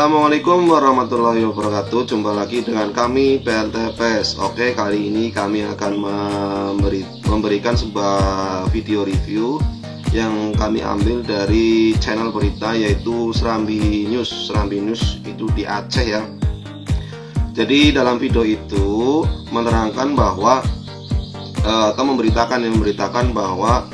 Assalamualaikum warahmatullahi wabarakatuh. Jumpa lagi dengan kami PLTPS. Oke, kali ini kami akan memberikan sebuah video review yang kami ambil dari channel berita, yaitu Serambi News. Serambi News itu di Aceh ya. Jadi dalam video itu menerangkan bahwa atau memberitakan bahwa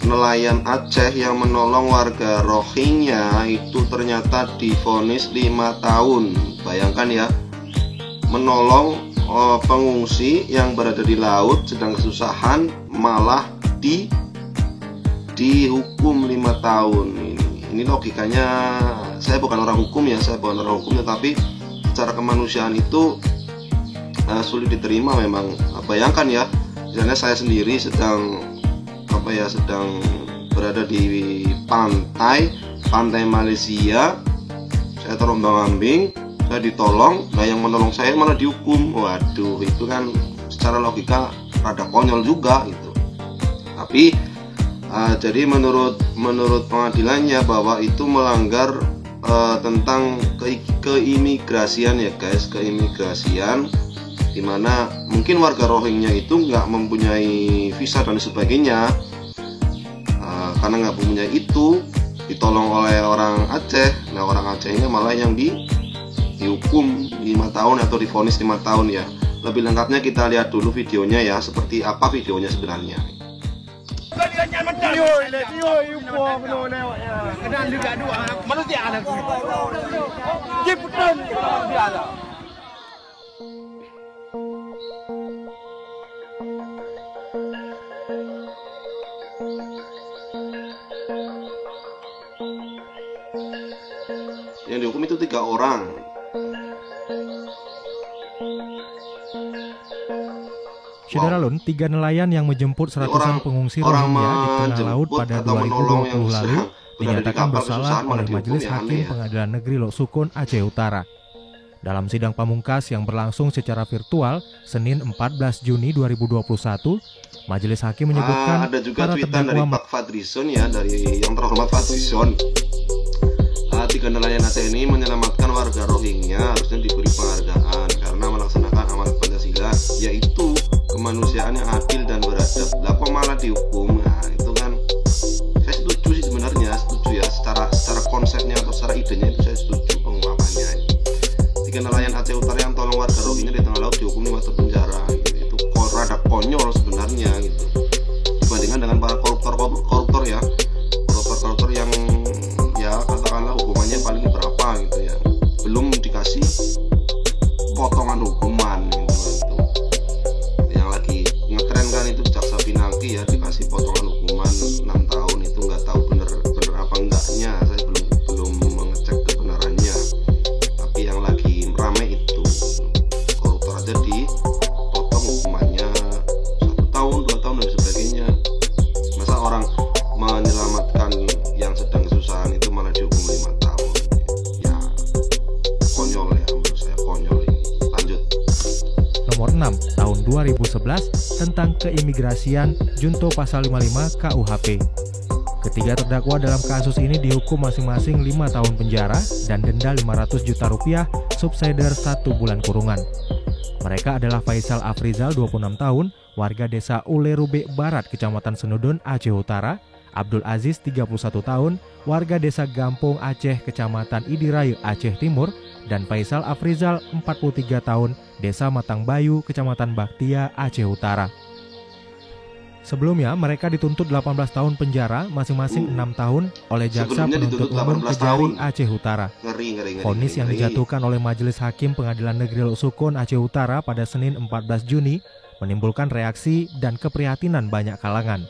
nelayan Aceh yang menolong warga Rohingya itu ternyata divonis 5 tahun. Bayangkan ya, menolong pengungsi yang berada di laut sedang kesusahan malah dihukum 5 tahun. Ini logikanya, saya bukan orang hukum ya, tapi secara kemanusiaan itu sulit diterima memang. Bayangkan ya, misalnya saya sendiri sedang berada di pantai Malaysia, saya terombang-ambing, saya ditolong, nah yang menolong saya malah dihukum. Waduh, itu kan secara logika rada konyol juga gitu. Tapi jadi menurut pengadilannya bahwa itu melanggar tentang keimigrasian ya guys, keimigrasian, dimana mungkin warga Rohingya itu nggak mempunyai visa dan sebagainya. Karena nggak mempunyai itu, ditolong oleh orang Aceh. Nah, orang Acehnya malah yang dihukum 5 tahun atau divonis 5 tahun ya. Lebih lengkapnya kita lihat dulu videonya ya, seperti apa videonya sebenarnya. Yang dihukum itu 3 orang. Saudara Lun, 3 nelayan yang menjemput seratusan pengungsi Rohingya di tengah laut pada 2020 lalu dinyatakan bersalah oleh Majelis Hakim Pengadilan Negeri Lok Sukun, Aceh Utara. Dalam sidang pamungkas yang berlangsung secara virtual Senin 14 Juni 2021, Majelis Hakim menyebutkan ada juga para tweetan dari Pak Fadrison ya, dari yang terhormat Fadrison. 3 nelayan Aceh ini menyelamatkan warga Rohingya, harusnya diberi penghargaan karena melaksanakan amanat Pancasila, yaitu kemanusiaan yang adil dan beradab. Lah kok malah dihukum? Nah, itu kan saya setuju sih sebenarnya, setuju ya, secara konsepnya atau secara idenya itu saya setuju pengungkapannya. 3 nelayan Aceh Utara yang tolong warga Rohingya di tengah laut dihukum 5 tahun penjara gitu. Itu rada konyol sebenarnya gitu, dibandingkan dengan para koruptor ya, koruptor yang ya katakanlah hukumannya paling berapa gitu ya, belum dikasih potongan hukuman gitu. Yang lagi ngetren kan itu Jaksa Pinangki ya, dikasih potongan hukuman 6 tahun. Itu nggak tahu bener apa enggaknya, saya belum mengecek kebenarannya. Tapi yang lagi rame itu koruptor aja dipotong hukumannya 1 tahun, 2 tahun dan sebagainya. Masa orang menyelamatkan yang sedang kesusahan itu malah dihukum 5 tahun? Ya konyol ya, menurut saya konyol ini. Lanjut. Nomor 6 tahun 2011 tentang keimigrasian Junto Pasal 55 KUHP. Ketiga terdakwa dalam kasus ini dihukum masing-masing 5 tahun penjara dan denda 500 juta rupiah subsidiar 1 bulan kurungan. Mereka adalah Faisal Afrizal 26 tahun, warga desa Ulerube Barat, Kecamatan Senudun, Aceh Utara; Abdul Aziz 31 tahun, warga desa Gampung Aceh, Kecamatan Idirayu, Aceh Timur; dan Faisal Afrizal 43 tahun, desa Matang Bayu, Kecamatan Baktia, Aceh Utara. Sebelumnya mereka dituntut 18 tahun penjara, masing-masing 6 tahun oleh Jaksa Penuntut Umum Kejari Aceh Utara. Vonis yang dijatuhkan oleh Majelis Hakim Pengadilan Negeri Lok Sukun, Aceh Utara pada Senin 14 Juni menimbulkan reaksi dan keprihatinan banyak kalangan.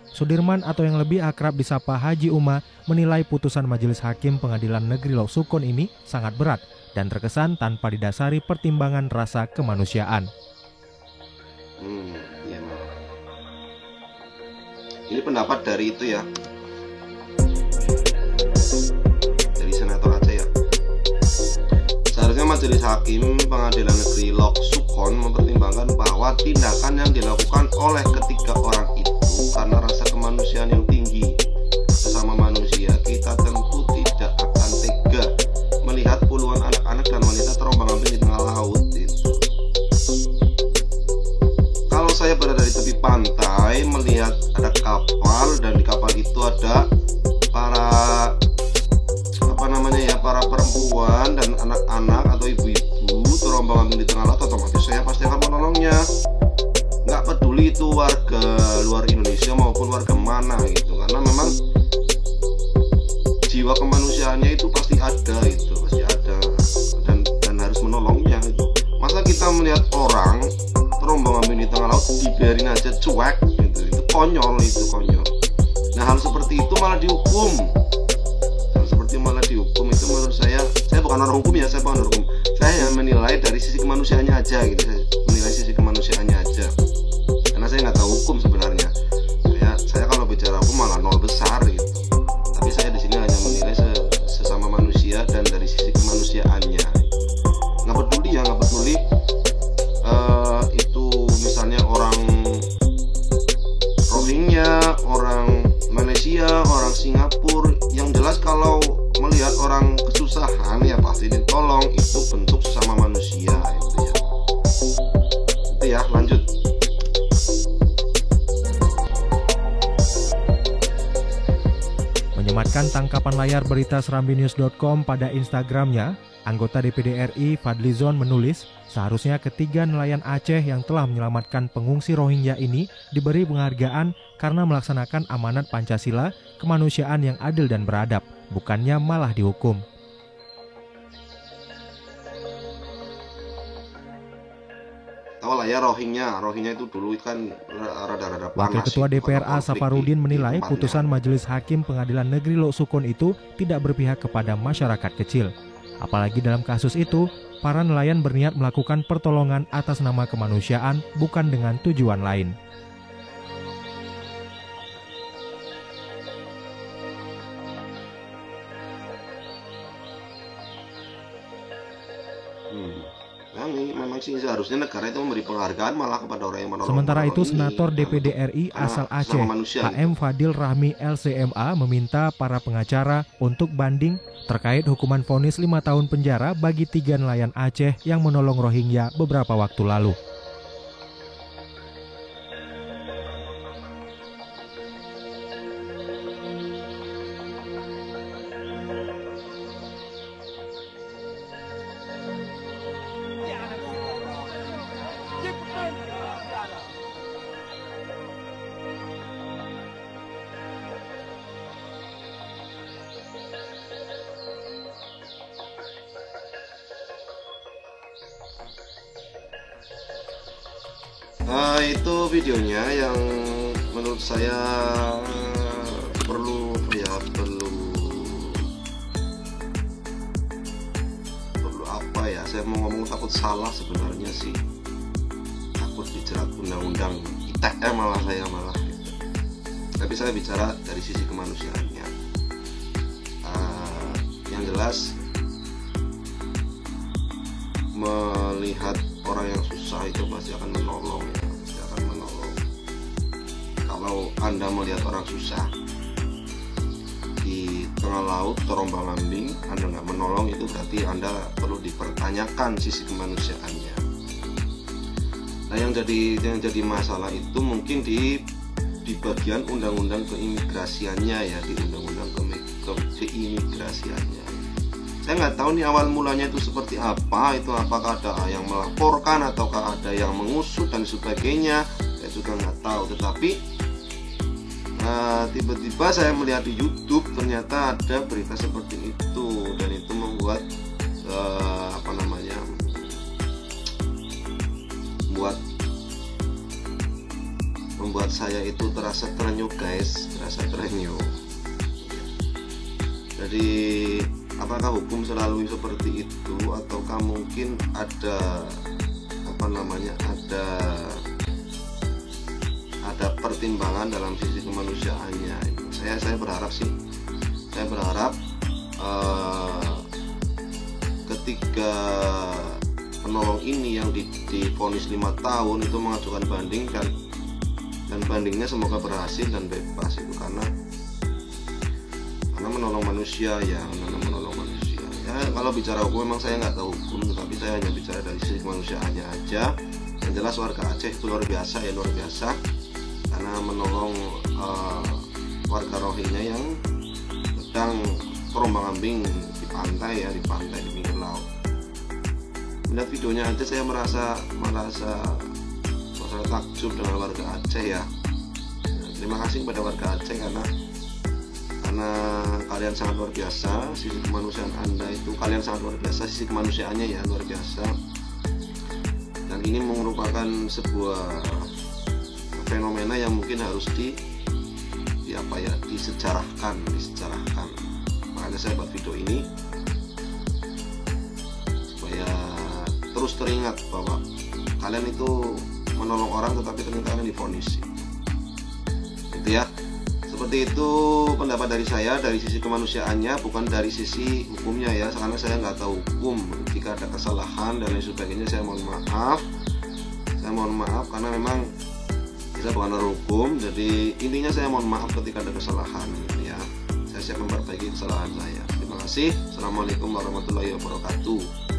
Sudirman atau yang lebih akrab disapa Haji Uma menilai putusan Majelis Hakim Pengadilan Negeri Lok Sukun ini sangat berat dan terkesan tanpa didasari pertimbangan rasa kemanusiaan. Ya. Ini pendapat dari itu ya, dari Senator Aceh ya. Seharusnya Majelis Hakim Pengadilan Negeri Lok Sukun mempertimbangkan bahwa tindakan yang dilakukan oleh ketiga orang itu karena rasa kemanusiaan yang tinggi sesama manusia, kita tentu tidak akan para perempuan dan anak-anak atau ibu-ibu terombang-ambing di tengah laut, otomatis saya pasti akan menolongnya. Nggak peduli itu warga luar Indonesia maupun warga mana gitu, karena memang jiwa kemanusiaannya itu pasti ada dan harus menolongnya itu. Masa kita melihat orang terombang-ambing di tengah laut dibiarin aja cuek gitu, itu konyol. Nah, hal seperti itu malah dihukum. Itu menurut saya bukan orang hukum ya, saya bukan orang hukum. Saya menilai dari sisi kemanusiaannya aja gitu. Karena saya nggak tahu hukum sebenarnya. Saya kalau bicara hukum malah nol besar gitu. Tapi saya di sini hanya menilai sesama manusia dan dari sisi kemanusiaannya. Nggak peduli itu misalnya orang Rohingya, orang Malaysia, orang Singapura, yang jelas kalau melihat orang kesusahan ya pasti ditolong, itu bentuk sesama manusia itu ya. Lanjut. Menyematkan tangkapan layar berita serambinews.com pada Instagramnya, anggota DPD RI Fadlizon menulis, seharusnya ketiga nelayan Aceh yang telah menyelamatkan pengungsi Rohingya ini diberi penghargaan karena melaksanakan amanat Pancasila, kemanusiaan yang adil dan beradab, bukannya malah dihukum. Tahu lah ya Rohingya itu dulu kan rada-rada panas. Wakil Ketua DPRA Safarudin menilai putusan Majelis Hakim Pengadilan Negeri Lok Sukun itu tidak berpihak kepada masyarakat kecil. Apalagi dalam kasus itu, para nelayan berniat melakukan pertolongan atas nama kemanusiaan bukan dengan tujuan lain. Memang sih seharusnya negara itu memberi penghargaan malah kepada orang yang menolong. Sementara itu, Senator DPD RI asal Aceh, HM Fadil Rahmi LCMA meminta para pengacara untuk banding terkait hukuman vonis 5 tahun penjara bagi 3 nelayan Aceh yang menolong Rohingya beberapa waktu lalu. Itu videonya yang menurut saya perlu apa ya, saya mau ngomong takut salah sebenarnya sih, takut dijerat undang-undang ITE malah gitu. Tapi saya bicara dari sisi kemanusiaannya. Yang jelas melihat orang yang susah itu pasti akan menolong ya. Kalau Anda melihat orang susah di tengah laut terombang-ambing, Anda nggak menolong, itu berarti Anda perlu dipertanyakan sisi kemanusiaannya. Nah, yang jadi masalah itu mungkin di bagian undang-undang keimigrasiannya ya, di undang-undang keimigrasiannya. Saya nggak tahu nih awal mulanya itu seperti apa, itu apakah ada yang melaporkan ataukah ada yang mengusut dan sebagainya, saya juga nggak tahu. Tetapi tiba-tiba saya melihat di YouTube ternyata ada berita seperti itu, dan itu membuat membuat saya itu terasa terenyuh guys, Jadi apakah hukum selalu seperti itu, ataukah mungkin ada pertimbangan dalam sisi kemanusiaannya. Saya berharap ketiga penolong ini yang divonis 5 tahun itu mengajukan banding, dan bandingnya semoga berhasil dan bebas itu, karena menolong manusia ya. Kalau bicara hukum memang saya nggak tahu hukum, tetapi saya hanya bicara dari sisi kemanusiaannya aja. Yang jelas warga Aceh itu luar biasa karena menolong warga Rohingya yang sedang terombang-ambing di pantai ya, di pantai di pinggir laut. Melihat videonya aja saya merasa takjub dengan warga Aceh ya. Terima kasih kepada warga Aceh karena kalian sangat luar biasa. Sisi kemanusiaan Anda itu, kalian sangat luar biasa, sisi kemanusiaannya ya luar biasa. Dan ini merupakan sebuah fenomena yang mungkin harus disejarahkan. Makanya saya buat video ini supaya terus teringat bahwa kalian itu menolong orang tetapi ternyata kalian divonis. Gitu ya. Seperti itu pendapat dari saya dari sisi kemanusiaannya, bukan dari sisi hukumnya ya, karena saya nggak tahu hukum. Jika ada kesalahan dan lain sebagainya saya mohon maaf karena memang saya bukan orang hukum. Jadi intinya saya mohon maaf ketika ada kesalahan ya. Saya siap memperbaiki kesalahan saya. Terima kasih. Assalamualaikum warahmatullahi wabarakatuh.